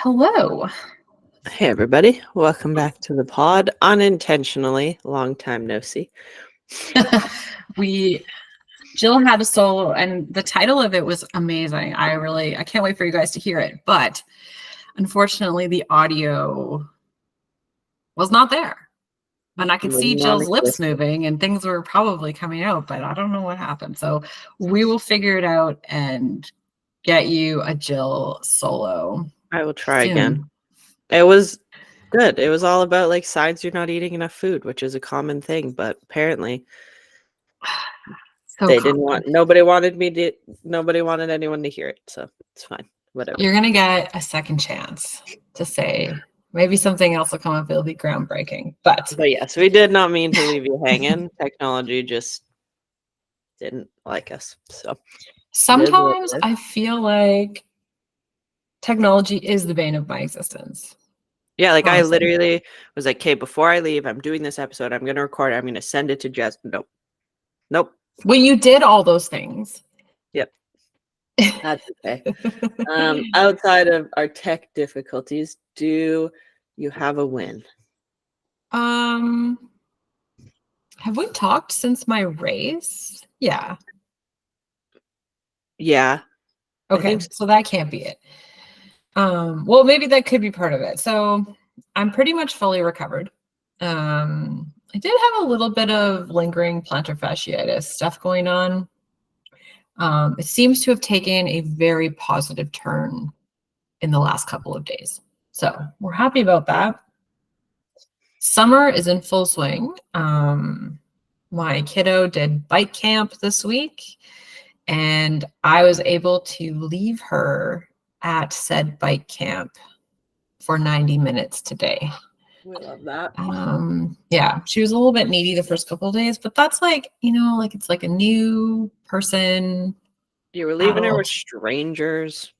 Hello. Hey everybody, welcome back to the pod. Unintentionally, long time no see. Jill had a solo and the title of it was amazing. I can't wait for you guys to hear it. But unfortunately the audio was not there. And I could see Jill's lips moving and things were probably coming out, but I don't know what happened. So we will figure it out and get you a Jill solo. I will try again. It was good. It was all about like signs you're not eating enough food, which is a common thing, but apparently nobody wanted anyone to hear it, so it's fine. Whatever. You're gonna get a second chance to say maybe something else will come up. It'll be groundbreaking. But yes, we did not mean to leave you hanging. Technology just didn't like us. So sometimes I feel like technology is the bane of my existence. Yeah, like honestly. I literally was like, okay, before I leave, I'm doing this episode. I'm going to record it. I'm going to send it to Jess. Nope. When you did all those things. Yep. That's okay. Outside of our tech difficulties, do you have a win? Have we talked since my race? Yeah. Yeah. Okay, so that can't be it. Well, maybe that could be part of it. So I'm pretty much fully recovered. I did have a little bit of lingering plantar fasciitis stuff going on. It seems to have taken a very positive turn in the last couple of days. So we're happy about that. Summer is in full swing. My kiddo did bike camp this week, and I was able to leave her at said bike camp for 90 minutes today. We love that. Yeah, she was a little bit needy the first couple of days, but that's like, like it's like a new person. You were leaving her with strangers.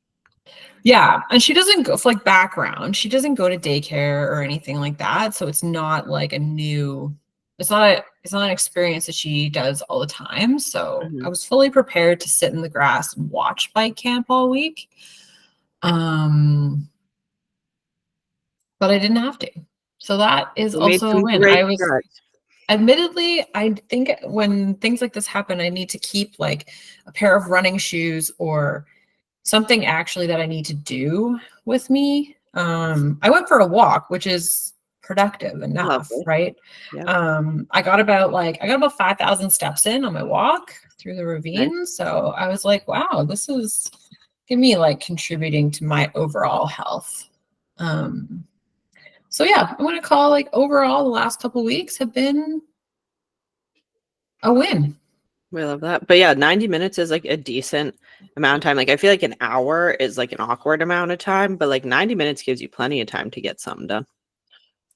Yeah, and she doesn't go for like background. She doesn't go to daycare or anything like that, so it's not like it's not an experience that she does all the time. So I was fully prepared to sit in the grass and watch bike camp all week. But I didn't have to. So that is also a win. Admittedly, I think when things like this happen, I need to keep like a pair of running shoes or something actually that I need to do with me. I went for a walk, which is productive enough, right? Yep. I got about 5,000 steps in on my walk through the ravine. Nice. So I was like, wow, this is give me like contributing to my overall health. So yeah, I'm gonna call like overall the last couple of weeks have been a win. We love that. But yeah, 90 minutes is like a decent amount of time. Like I feel like an hour is like an awkward amount of time, but like 90 minutes gives you plenty of time to get something done.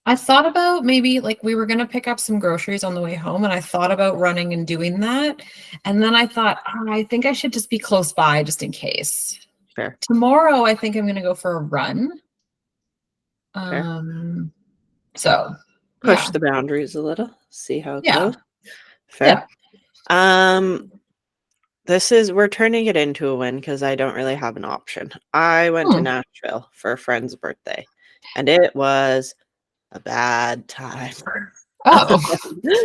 I thought about maybe like we were going to pick up some groceries on the way home, and I thought about running and doing that. And then I thought, I think I should just be close by just in case. Fair. Tomorrow, I think I'm going to go for a run. Fair. So push the boundaries a little, see how it goes. Fair. Yeah. We're turning it into a win because I don't really have an option. I went to Nashville for a friend's birthday, and it was a bad time. Oh,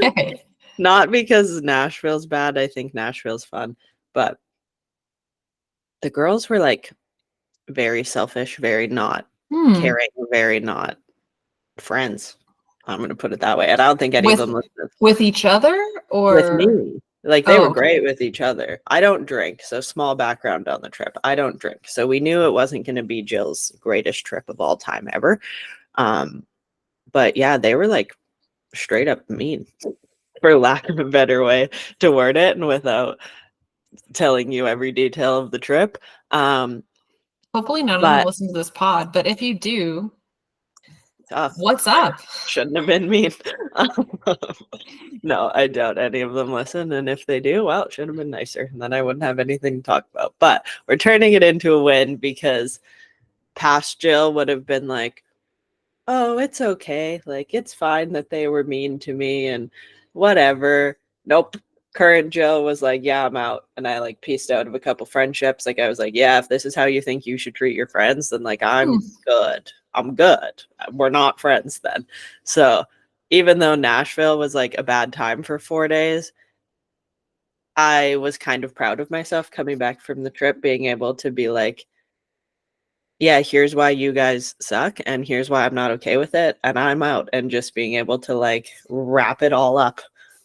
okay. Not because Nashville's bad. I think Nashville's fun, but the girls were like very selfish, very not caring, very not friends. I'm going to put it that way. And I don't think any of them listened. With each other or with me. Like they were great with each other. I don't drink, so small background on the trip. I don't drink. So we knew it wasn't going to be Jill's greatest trip of all time ever. But yeah, they were like straight up mean, for lack of a better way to word it, and without telling you every detail of the trip. Hopefully none of them listen to this pod, but if you do, what's up? Shouldn't have been mean. No, I doubt any of them listen. And if they do, well, it should have been nicer. And then I wouldn't have anything to talk about. But we're turning it into a win because past Jill would have been like, oh, it's okay. Like, it's fine that they were mean to me and whatever. Nope. current Jill was like, yeah, I'm out. And I like pieced out of a couple friendships. Like I was like, yeah, if this is how you think you should treat your friends, then like I'm good. I'm good. We're not friends then. So even though Nashville was like a bad time for 4 days, I was kind of proud of myself coming back from the trip, being able to be like, yeah, here's why you guys suck, and here's why I'm not okay with it, and I'm out, and just being able to like wrap it all up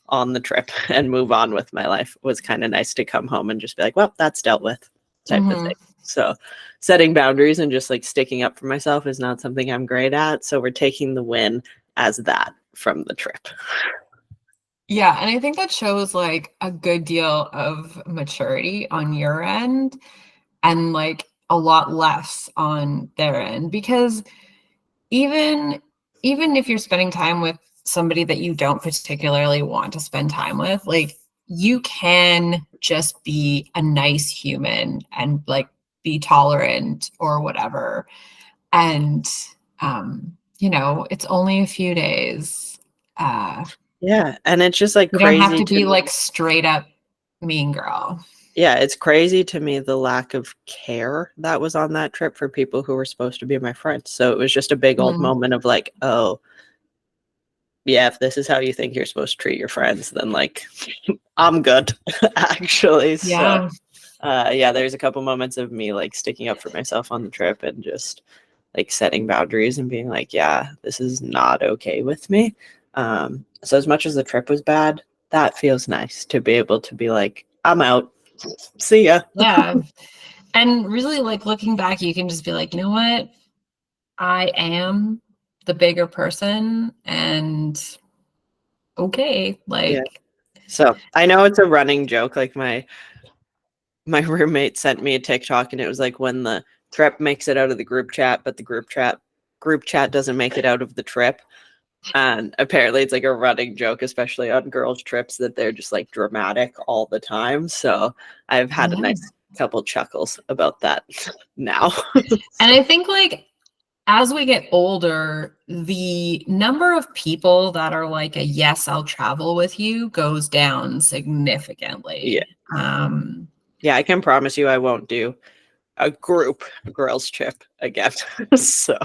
on the trip and move on with my life was kind of nice to come home and just be like, well, that's dealt with, type of thing. So setting boundaries and just like sticking up for myself is not something I'm great at. So we're taking the win as that from the trip. Yeah, and I think that shows like a good deal of maturity on your end and like a lot less on their end, because even if you're spending time with somebody that you don't particularly want to spend time with, like you can just be a nice human and like be tolerant or whatever. And it's only a few days. Yeah, and it's just like You don't have crazy to be me. like straight up mean girl. Yeah, it's crazy to me the lack of care that was on that trip for people who were supposed to be my friends. So it was just a big old moment of like, oh, yeah, if this is how you think you're supposed to treat your friends, then like I'm good, actually. Yeah. So yeah, there's a couple moments of me like sticking up for myself on the trip and just like setting boundaries and being like, yeah, this is not okay with me. So as much as the trip was bad, that feels nice to be able to be like, I'm out. See ya. Yeah. And really, like looking back, you can just be like, you know what? I am the bigger person, and okay. Like, Yeah. So I know it's a running joke. Like my roommate sent me a TikTok and it was like when the trip makes it out of the group chat, but the group chat doesn't make it out of the trip. And apparently it's like a running joke, especially on girls' trips, that they're just like dramatic all the time. So I've had a nice couple chuckles about that now. And I think like as we get older, the number of people that are like a yes, I'll travel with you goes down significantly. Yeah, I can promise you I won't do a girls trip again. So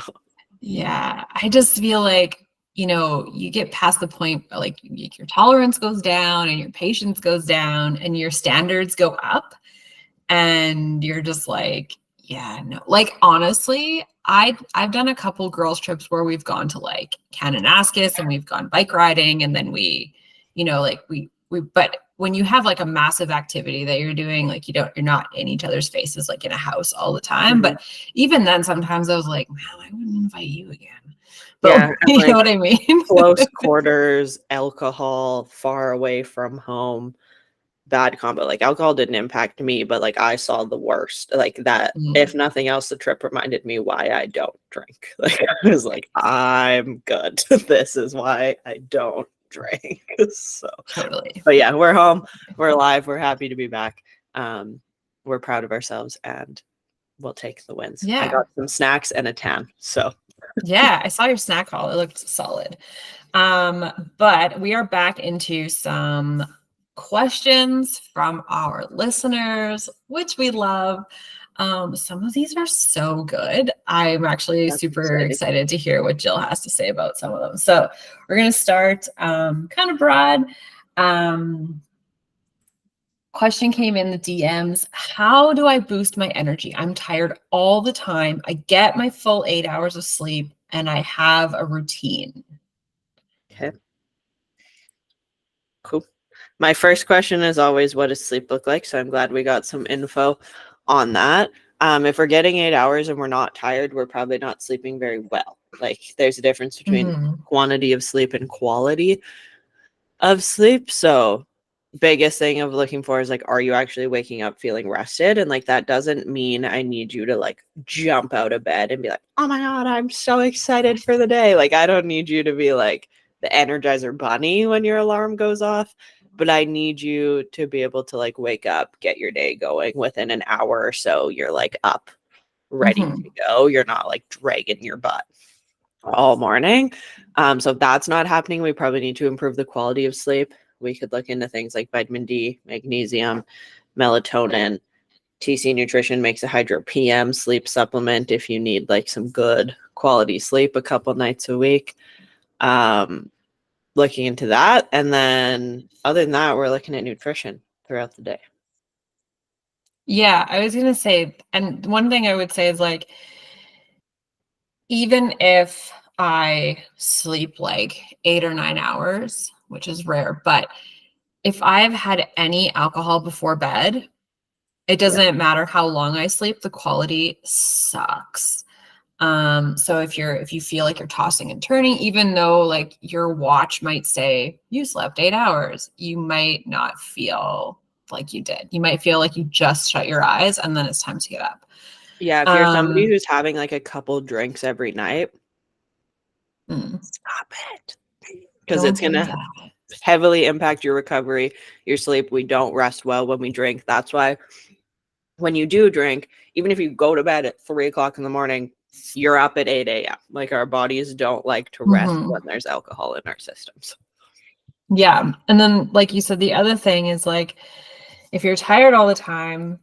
yeah, I just feel like, you get past the point like your tolerance goes down and your patience goes down and your standards go up. And you're just like, yeah, no. Like honestly, I've done a couple girls trips where we've gone to like Kananaskis and we've gone bike riding, and then we but when you have like a massive activity that you're doing, like you're not in each other's faces like in a house all the time. But even then sometimes I was like, man, I wouldn't invite you again. But yeah, you like, know what I mean? close quarters, alcohol, far away from home, bad combo. Like alcohol didn't impact me, but like I saw the worst. Like that, if nothing else, the trip reminded me why I don't drink. Like I was like, I'm good. This is why I don't drink. So Totally. but yeah, we're home, we're alive, we're happy to be back. We're proud of ourselves and we'll take the wins. Yeah. I got some snacks and a tan. So yeah, I saw your snack haul. It looked solid. But we are back into some questions from our listeners, which we love. Some of these are so good. I'm actually super excited to hear what Jill has to say about some of them. So we're going to start kind of broad. Question came in the DMs. How do I boost my energy? I'm tired all the time. I get my full 8 hours of sleep and I have a routine. Okay. Cool. My first question is always, what does sleep look like? So I'm glad we got some info on that. If we're getting 8 hours and we're not tired, we're probably not sleeping very well. Like there's a difference between quantity of sleep and quality of sleep. So biggest thing of looking for is like, are you actually waking up feeling rested? And like that doesn't mean I need you to like jump out of bed and be like, oh my God, I'm so excited for the day. Like I don't need you to be like the Energizer bunny when your alarm goes off, but I need you to be able to like wake up, get your day going within an hour or so. You're like up, ready to go. You're not like dragging your butt all morning. So if that's not happening, we probably need to improve the quality of sleep. we could look into things like vitamin D, magnesium, melatonin. TC Nutrition makes a Hydro PM sleep supplement if you need like some good quality sleep a couple nights a week. Looking into that. And then other than that, we're looking at nutrition throughout the day. Yeah, I was going to say, and one thing I would say is like, even if I sleep like 8 or 9 hours, which is rare, but if I've had any alcohol before bed, it doesn't matter how long I sleep, the quality sucks. So if you feel like you're tossing and turning, even though like your watch might say you slept 8 hours, you might not feel like you did. You might feel like you just shut your eyes and then it's time to get up. Yeah, if you're somebody who's having like a couple drinks every night, stop it. Because it's going to heavily impact your recovery, your sleep. We don't rest well when we drink. That's why when you do drink, even if you go to bed at 3 o'clock in the morning, you're up at 8 a.m. Like our bodies don't like to rest when there's alcohol in our systems. Yeah. And then, like you said, the other thing is like, if you're tired all the time,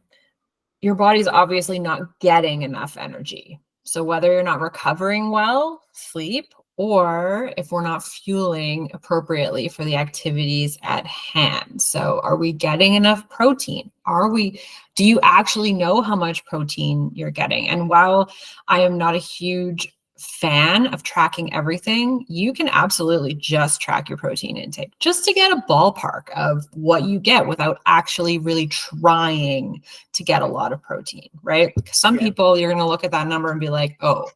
your body's obviously not getting enough energy. So whether you're not recovering well, sleep, or if we're not fueling appropriately for the activities at hand. So are we getting enough protein? Do you actually know how much protein you're getting? And while I am not a huge fan of tracking everything, you can absolutely just track your protein intake just to get a ballpark of what you get without actually really trying to get a lot of protein, right? Because some people, you're going to look at that number and be like, oh,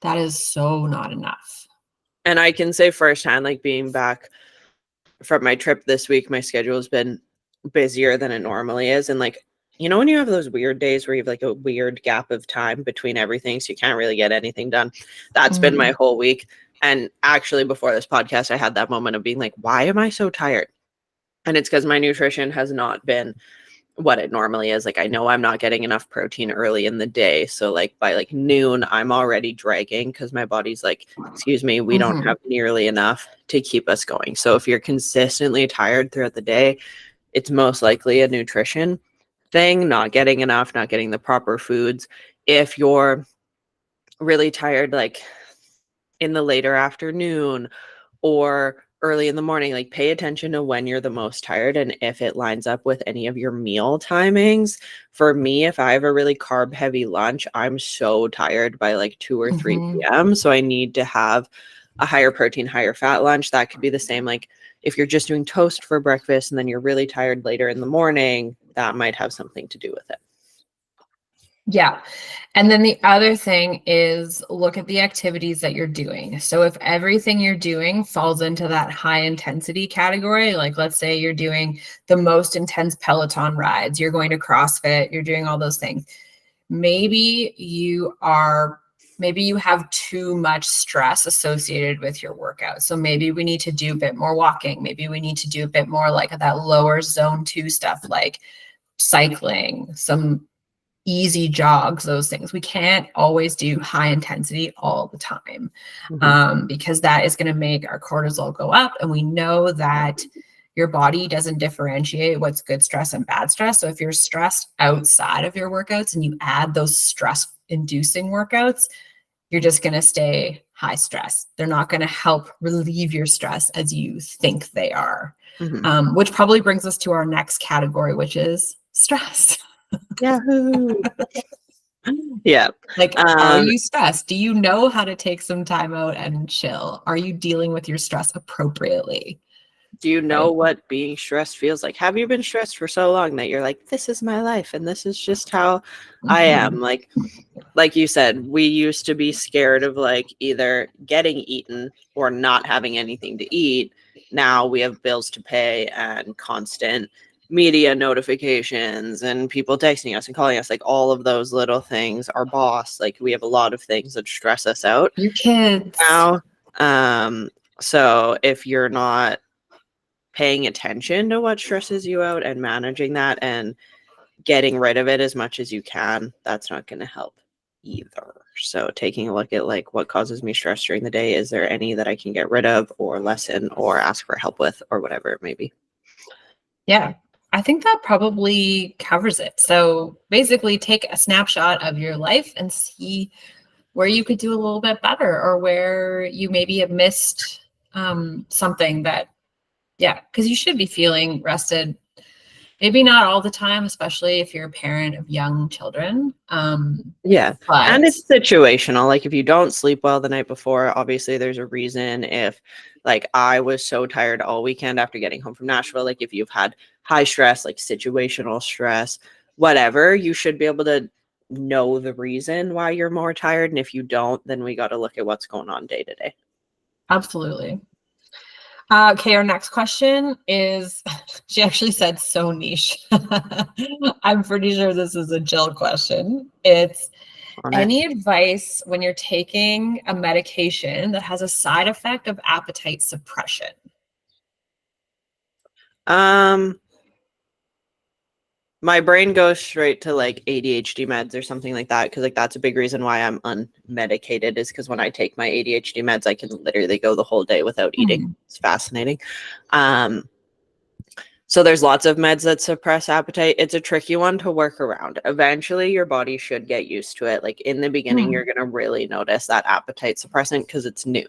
that is so not enough. And I can say firsthand, like being back from my trip this week, my schedule has been busier than it normally is. And like, you know, when you have those weird days where you have like a weird gap of time between everything, so you can't really get anything done. That's been my whole week. And actually before this podcast, I had that moment of being like, why am I so tired? And it's because my nutrition has not been what it normally is. Like, I know I'm not getting enough protein early in the day. So like by like noon, I'm already dragging because my body's like, excuse me, we don't have nearly enough to keep us going. So if you're consistently tired throughout the day, it's most likely a nutrition thing, not getting enough, not getting the proper foods. If you're really tired, like in the later afternoon or early in the morning, like pay attention to when you're the most tired and if it lines up with any of your meal timings. For me, if I have a really carb heavy lunch, I'm so tired by like 2 or 3 p.m. So I need to have a higher protein, higher fat lunch. That could be the same. Like if you're just doing toast for breakfast and then you're really tired later in the morning, that might have something to do with it. Yeah. And then the other thing is look at the activities that you're doing. So if everything you're doing falls into that high intensity category, like let's say you're doing the most intense Peloton rides, you're going to CrossFit, you're doing all those things. Maybe you have too much stress associated with your workout. So maybe we need to do a bit more walking. Maybe we need to do a bit more like that lower zone 2 stuff, like cycling, some easy jogs, those things. We can't always do high intensity all the time because that is going to make our cortisol go up. And we know that your body doesn't differentiate what's good stress and bad stress. So if you're stressed outside of your workouts and you add those stress inducing workouts, you're just going to stay high stress. They're not going to help relieve your stress as you think they are, which probably brings us to our next category, which is stress. Yahoo! Yeah. Like, are you stressed? Do you know how to take some time out and chill? Are you dealing with your stress appropriately? Do you know what being stressed feels like? Have you been stressed for so long that you're like, this is my life and this is just how I am? Like you said, we used to be scared of like either getting eaten or not having anything to eat. Now we have bills to pay and constant media notifications and people texting us and calling us, like all of those little things. Our boss, like we have a lot of things that stress us out. Your kids now. So if you're not paying attention to what stresses you out and managing that and getting rid of it as much as you can, that's not going to help. either. So taking a look at like what causes me stress during the day, is there any that I can get rid of or lessen or ask for help with or whatever it may be. Yeah, I think that probably covers it. So basically, take a snapshot of your life and see where you could do a little bit better or where you maybe have missed something that, yeah, because you should be feeling rested. Maybe not all the time, especially if you're a parent of young children. Yeah. And But it's situational. Like if you don't sleep well the night before, obviously there's a reason. If like I was so tired all weekend after getting home from Nashville, like if you've had high stress, like situational stress, whatever, you should be able to know the reason why you're more tired. And if you don't, then we got to look at what's going on day to day. absolutely. Okay, our next question is, she actually said so niche. I'm pretty sure this is a Jill question. It's any advice when you're taking a medication that has a side effect of appetite suppression? My brain goes straight to like ADHD meds or something like that, because like that's a big reason why I'm unmedicated, is because when I take my ADHD meds, I can literally go the whole day without eating. It's fascinating. So there's lots of meds that suppress appetite. It's a tricky one to work around. Eventually, your body should get used to it. Like in the beginning, you're gonna really notice that appetite suppressant because it's new.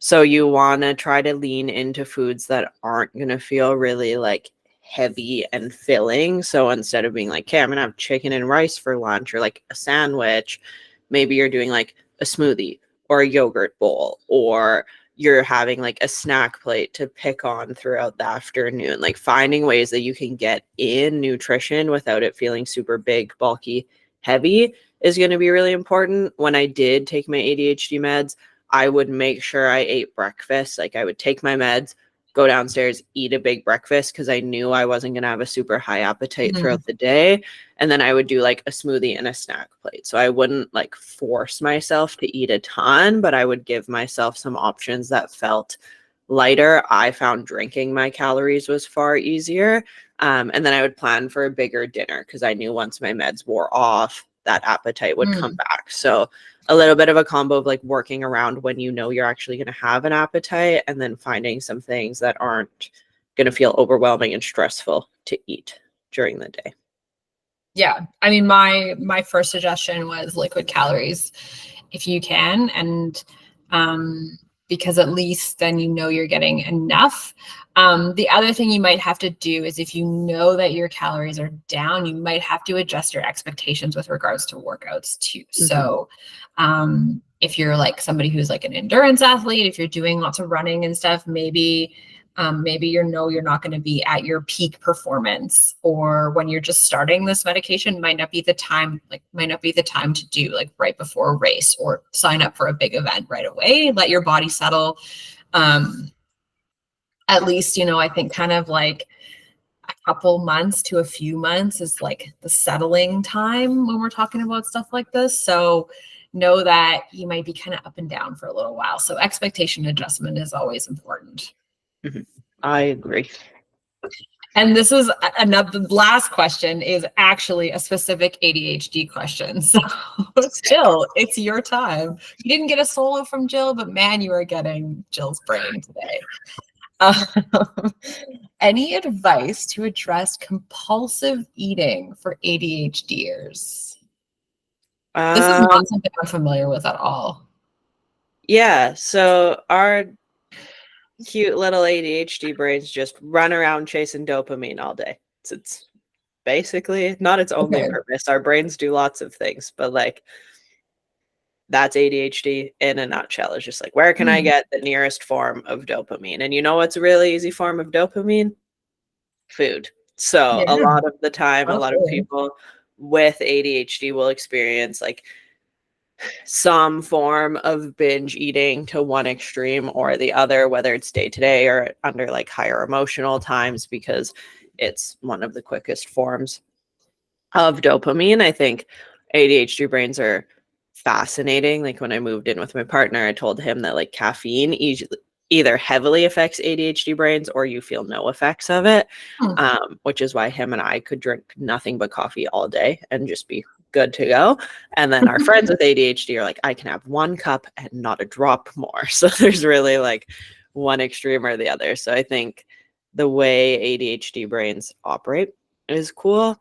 So you want to try to lean into foods that aren't going to feel really like heavy and filling. So instead of being like, okay, I'm going to have chicken and rice for lunch or like a sandwich, maybe you're doing like a smoothie or a yogurt bowl, or you're having like a snack plate to pick on throughout the afternoon. Like finding ways that you can get in nutrition without it feeling super big, bulky, heavy is going to be really important. When I did take my ADHD meds, I would make sure I ate breakfast. Like I would take my meds, go downstairs, eat a big breakfast because I knew I wasn't going to have a super high appetite throughout the day. And then I would do like a smoothie and a snack plate. So I wouldn't like force myself to eat a ton, but I would give myself some options that felt lighter. I found drinking my calories was far easier. And then I would plan for a bigger dinner because I knew once my meds wore off, that appetite would come back. So a little bit of a combo of like working around when you know you're actually going to have an appetite, and then finding some things that aren't going to feel overwhelming and stressful to eat during the day. Yeah. I mean, my first suggestion was liquid calories if you can. And because at least then you know you're getting enough. The other thing you might have to do is if you know that your calories are down, you might have to adjust your expectations with regards to workouts too. So if you're like somebody who's like an endurance athlete, if you're doing lots of running and stuff, maybe you're not going to be at your peak performance, or when you're just starting this medication might not be the time to do like right before a race or sign up for a big event right away. Let your body settle. At least, I think kind of like a couple months to a few months is like the settling time when we're talking about stuff like this. So know that you might be kind of up and down for a little while. So expectation adjustment is always important. I agree. And this is another, the last question is actually a specific ADHD question. So Jill, it's your time. You didn't get a solo from Jill, but man, you are getting Jill's brain today. Any advice to address compulsive eating for ADHDers? This is not something I'm familiar with at all. Yeah, so our cute little ADHD brains just run around chasing dopamine all day. It's basically not its only purpose. Our brains do lots of things, but like that's ADHD in a nutshell. It's just like, where can I get the nearest form of dopamine? And you know what's a really easy form of dopamine? Food. So a lot of the time, a lot of people with ADHD will experience like some form of binge eating to one extreme or the other, whether it's day to day or under like higher emotional times, because it's one of the quickest forms of dopamine. I think ADHD brains are fascinating. Like when I moved in with my partner, I told him that like caffeine either heavily affects ADHD brains or you feel no effects of it, which is why him and I could drink nothing but coffee all day and just be good to go. And then our friends with ADHD are like, I can have 1 cup and not a drop more. So there's really like one extreme or the other. So I think the way ADHD brains operate is cool.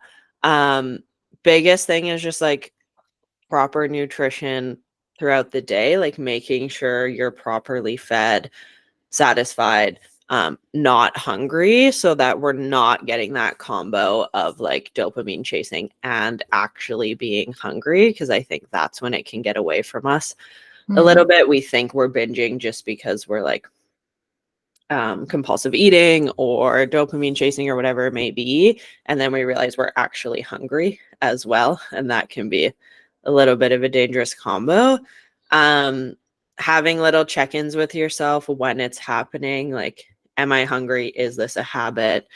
Biggest thing is just like proper nutrition throughout the day, like making sure you're properly fed, satisfied, not hungry, so that we're not getting that combo of like dopamine chasing and actually being hungry, because I think that's when it can get away from us a little bit. We think we're binging just because we're like compulsive eating or dopamine chasing or whatever it may be, and then we realize we're actually hungry as well, and that can be a little bit of a dangerous combo. Having little check-ins with yourself when it's happening, like, am I hungry? Is this a habit?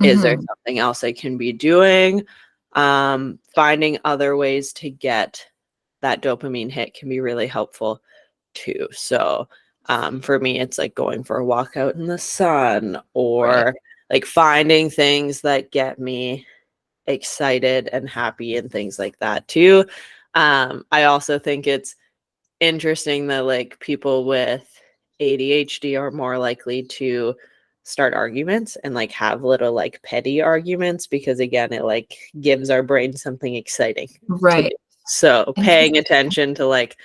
Is there something else I can be doing? Finding other ways to get that dopamine hit can be really helpful too. So for me, it's like going for a walk out in the sun, or like finding things that get me excited and happy and things like that too. I also think it's interesting that like people with ADHD are more likely to start arguments and like have little like petty arguments, because again, it like gives our brain something exciting to do. So paying attention to like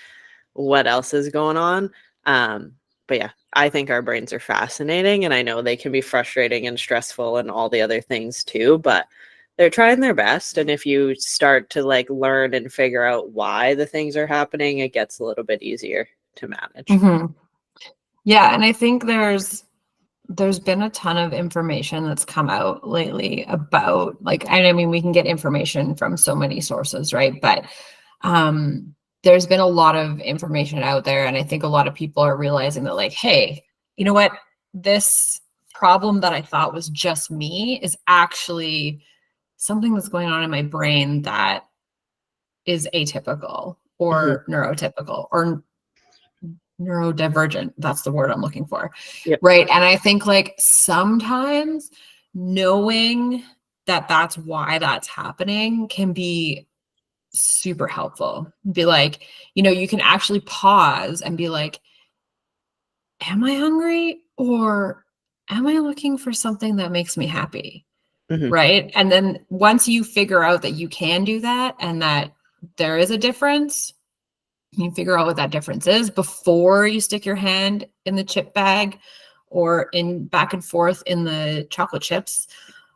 what else is going on. But yeah, I think our brains are fascinating, and I know they can be frustrating and stressful and all the other things too, but they're trying their best. And if you start to like learn and figure out why the things are happening, it gets a little bit easier to manage. Yeah, and I think there's been a ton of information that's come out lately about like, I mean, we can get information from so many sources, right? But there's been a lot of information out there, and I think a lot of people are realizing that like, hey, you know what? This problem that I thought was just me is actually something that's going on in my brain that is atypical or neurotypical or neurodivergent. That's the word I'm looking for. Right. And I think like sometimes knowing that that's why that's happening can be super helpful. Be like, you know, you can actually pause and be like, am I hungry, or am I looking for something that makes me happy? Right. And then once you figure out that you can do that and that there is a difference, you figure out what that difference is before you stick your hand in the chip bag or in back and forth in the chocolate chips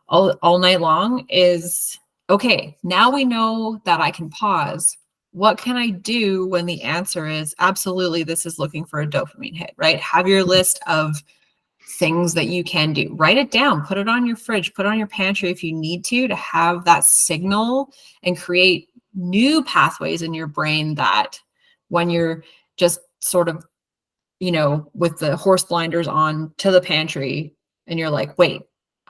all night long. Is okay, now we know that I can pause. What can I do when the answer is absolutely this is looking for a dopamine hit, right? Have your list of things that you can do. Write it down, put it on your fridge, put it on your pantry if you need to have that signal and create new pathways in your brain that when you're just sort of, you know, with the horse blinders on to the pantry and you're like, wait,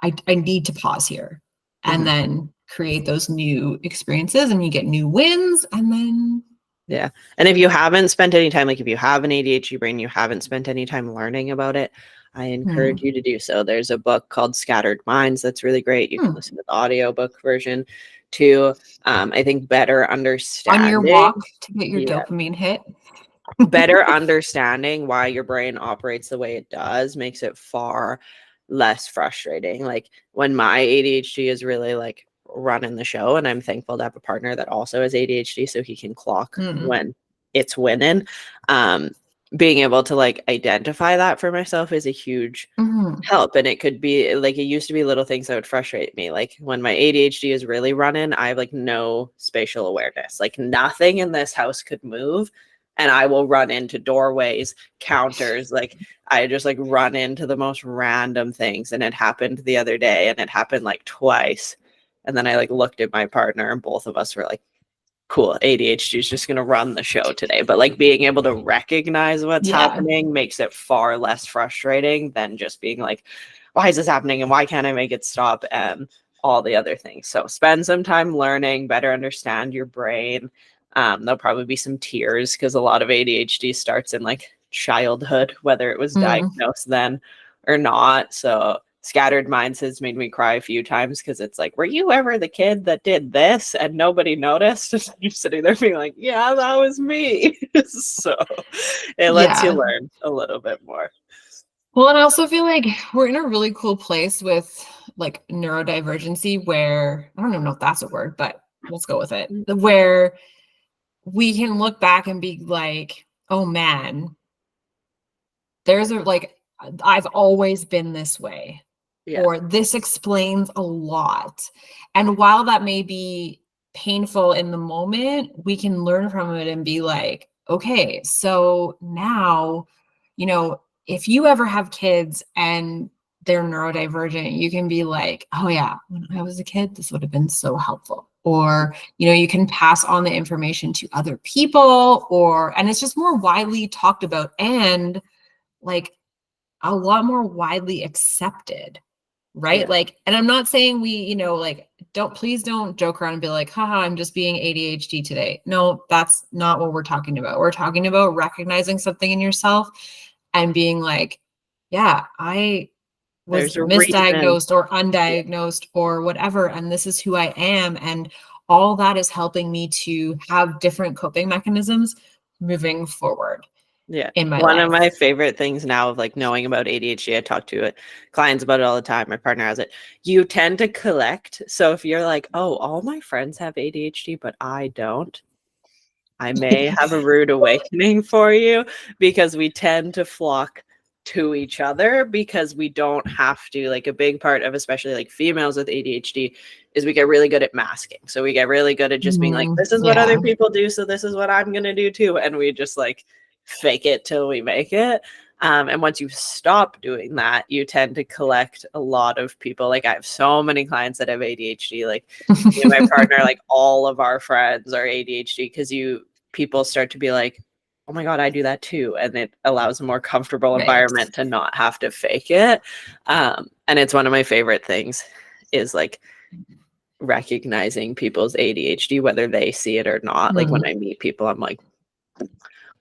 I need to pause here, and then create those new experiences and you get new wins. And then yeah. And if you haven't spent any time, like if you have an ADHD brain, you haven't spent any time learning about it, I encourage you to do so. There's a book called Scattered Minds that's really great. You can listen to the audiobook version too. I think better understanding on your walk to get your dopamine hit. Better understanding why your brain operates the way it does makes it far less frustrating. Like when my ADHD is really like running the show, and I'm thankful to have a partner that also has ADHD so he can clock when it's winning. Being able to like identify that for myself is a huge help. And it could be like, it used to be little things that would frustrate me. Like when my ADHD is really running, I have like no spatial awareness. Like nothing in this house could move, and I will run into doorways, counters. Like I just like run into the most random things. And it happened the other day, and it happened like twice. And then I like looked at my partner, and both of us were like, cool, ADHD is just going to run the show today. But like being able to recognize what's happening makes it far less frustrating than just being like, why is this happening and why can't I make it stop, and all the other things. So spend some time learning, better understand your brain. There'll probably be some tears because a lot of ADHD starts in like childhood, whether it was diagnosed then or not. So Scattered Minds has made me cry a few times because it's like, were you ever the kid that did this and nobody noticed? And you're sitting there being like, yeah, that was me. So it lets you learn a little bit more. Well, and I also feel like we're in a really cool place with like neurodivergency where I don't even know if that's a word, but let's go with it. Where we can look back and be like, oh man, there's a like, I've always been this way. Yeah. Or this explains a lot. And while that may be painful in the moment, we can learn from it and be like, okay, so now, you know, if you ever have kids and they're neurodivergent, you can be like, oh yeah, when I was a kid, this would have been so helpful. Or, you know, you can pass on the information to other people, and it's just more widely talked about and like a lot more widely accepted. Right. Yeah. Like, and I'm not saying we, you know, like, please don't joke around and be like, haha, I'm just being ADHD today. No, that's not what we're talking about. We're talking about recognizing something in yourself and being like, yeah, I was There's a reason. misdiagnosed or undiagnosed or whatever. And this is who I am. And all that is helping me to have different coping mechanisms moving forward. Yeah. In my One life. of my favorite things now of like knowing about ADHD, I talk to clients about it all the time. My partner has it. You tend to collect. So if you're like, oh, all my friends have ADHD, but I don't, I may have a rude awakening for you, because we tend to flock to each other because we don't have to. Like a big part of especially like females with ADHD is we get really good at masking. So we get really good at just being like, this is what other people do, so this is what I'm going to do too. And we just like fake it till we make it. And once you stop doing that, you tend to collect a lot of people. Like I have so many clients that have ADHD. Like me and my partner, like all of our friends are ADHD because people start to be like, oh my God, I do that too. And it allows a more comfortable environment to not have to fake it. And it's one of my favorite things is like recognizing people's ADHD, whether they see it or not. Like when I meet people, I'm like,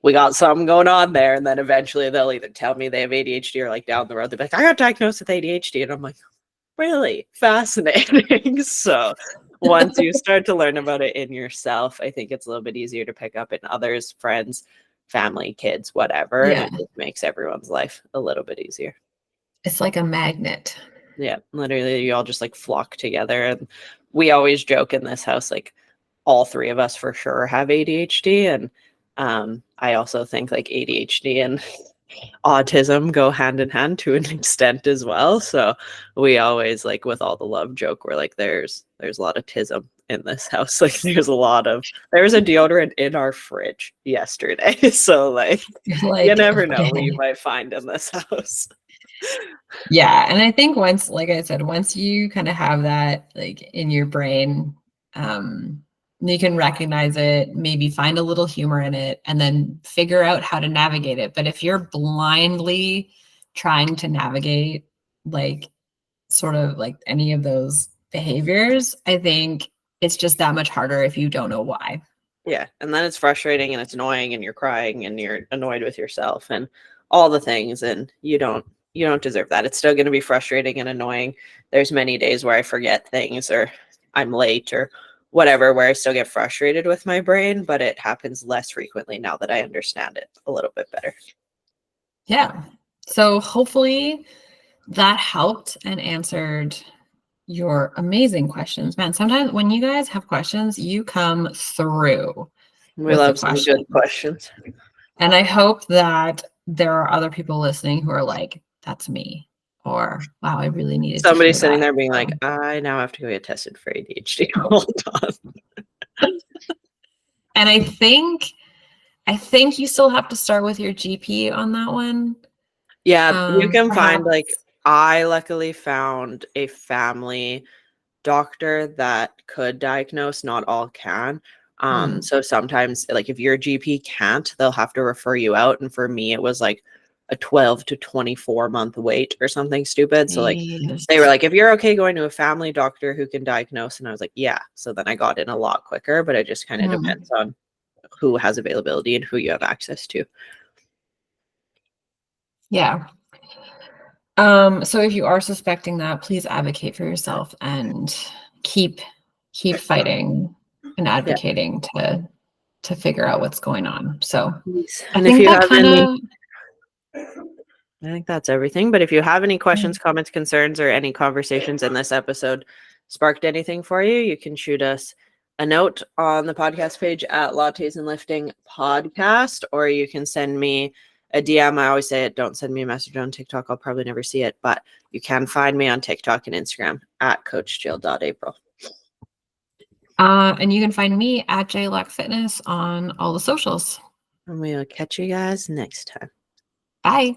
we got something going on there. And then eventually they'll either tell me they have ADHD or like down the road, they'll be like, I got diagnosed with ADHD. And I'm like, really fascinating. So once you start to learn about it in yourself, I think it's a little bit easier to pick up in others, friends, family, kids, whatever. And it just makes everyone's life a little bit easier. It's like a magnet. Yeah, literally you all just like flock together. And we always joke in this house, like all three of us for sure have ADHD. And I also think like ADHD and autism go hand in hand to an extent as well. So we always like with all the love joke, we're like, there's a lot of tism in this house. Like there's a deodorant in our fridge yesterday. So like you never know what you might find in this house. Yeah. And I think once, like I said, once you kind of have that like in your brain, you can recognize it, maybe find a little humor in it, and then figure out how to navigate it. But if you're blindly trying to navigate like sort of like any of those behaviors, I think it's just that much harder if you don't know why. Yeah. And then it's frustrating and it's annoying and you're crying and you're annoyed with yourself and all the things. And you don't deserve that. It's still going to be frustrating and annoying. There's many days where I forget things or I'm late or whatever, where I still get frustrated with my brain, but it happens less frequently now that I understand it a little bit better. Yeah. So hopefully that helped and answered your amazing questions. Man, sometimes when you guys have questions, you come through. We love some good questions. And I hope that there are other people listening who are like, that's me. Or, wow, I really needed somebody to sitting there being like, I now have to go get tested for ADHD. Hold on. And I think you still have to start with your GP on that one. Yeah, you can find like, I luckily found a family doctor that could diagnose. Not all can. So sometimes like if your GP can't, they'll have to refer you out. And for me, it was like a 12 to 24 month wait or something stupid. So like they were like, if you're okay going to a family doctor who can diagnose. And I was like, yeah. So then I got in a lot quicker, but it just kind of depends on who has availability and who you have access to. Yeah. So if you are suspecting that, please advocate for yourself and keep fighting and advocating to figure out what's going on. So I And if think you that have kind any, of, I think that's everything. But if you have any questions, comments, concerns, or any conversations in this episode sparked anything for you, you can shoot us a note on the podcast page at Lattes and Lifting Podcast, or you can send me a DM. I always say it, don't send me a message on TikTok. I'll probably never see it, but you can find me on TikTok and Instagram at coachjill.april. and you can find me at JLock Fitness on all the socials. And we'll catch you guys next time. Bye.